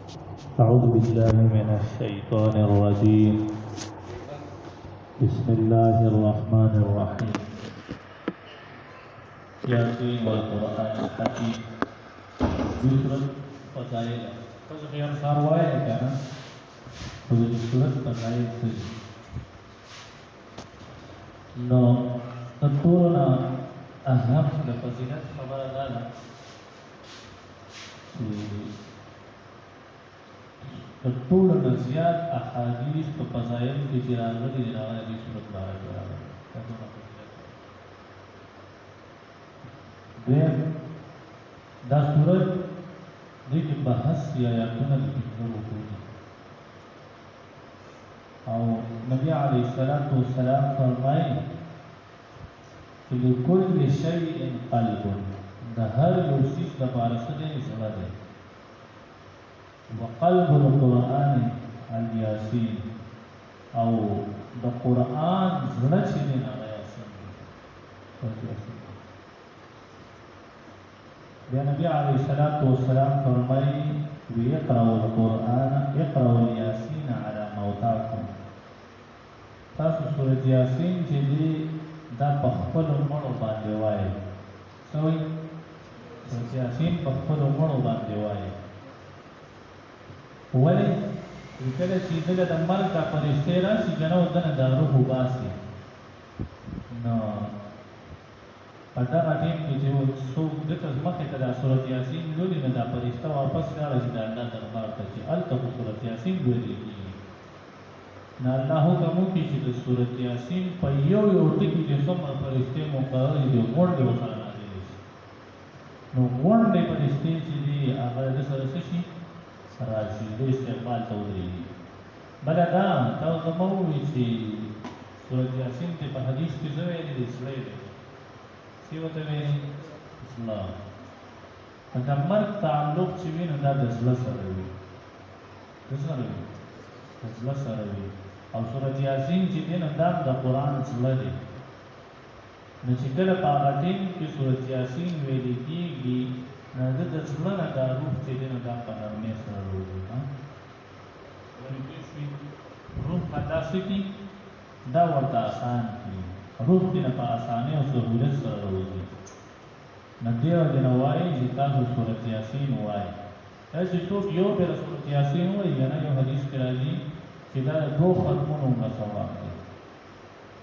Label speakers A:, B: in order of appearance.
A: أعوذ بالله من الشيطان الرجيم. بسم الله الرحمن الرحيم. ياسين والقرآن الحكيم. سورة فضائل. فضائل صارواية كان. سورة فضائل سجد. نو تطورنا أهم لفضيلة خبر دانا. ټول نزيات احاديث په فضائل کې چې راغلي دي هغه د صورت بارک راغلي دا صورت د کې بحث یا آیاتونه د وګورئ او نبی عليه الصلاه والسلام فرمایي چې لكل شيء قلب د هر یو څه لپاره څه دی زړه دی وقلب القرآن الياسين او د قرآن زړه چې دی هغه یاسین دی نبی علیه الصلاة والسلام فرمایي ويقرأ القرآن اقرأوا الياسين على موتاكم تاسو سورۃ یاسین چې دی دا په خپل مړو باندې وایي سوي سورۃ یاسین په خپل مړو باندې وایي ولی کله چې دغه د مرګ د فرشتې راشي کنه ودنه د روح وباسي نو په دا باندې چې څوک د مخه ته د سورۃ یاسین لولي نه د فرشته واپس راځي د الله دربار ته چې الته سورۃ یاسین لولي نه الله حکم کوي چې د سورۃ یاسین په یو ټکی کې څومره فرشتې مقرر دي غونډه وسره راځي نو غونډه فرشتې چې دي هغه د سره شي راځي د استقبال ته ودرېږي بله دا تاسو ته ووایي چې سورۃ یاسین کې په حدیث کې څه ویلي دي زړه دی څه ورته ویلي زړه د مرګ تعلق چې وي نو دا د زړه سره وي د زړه سره وي او سورۃ یاسین چې دی نو دا د قرآن زړه دی نو چې کله په هغه ټیم کې سورۃ یاسین ویلې کېږي نو د زړه نه دا روح چې دی نو دا په نرمۍ سره روزي روح په داسې کې دا ورته آسان کړي روح دې نه په اسانۍ او سهولت سره روزي نو دې وجې نه وایي چې تاسو سورۃ یاسین وایي دا چې څوک یو پېره سورۃ یاسین وایي یا نه یو حدیث کې راځي چې دا د دوه ختمونو نه ثواب دی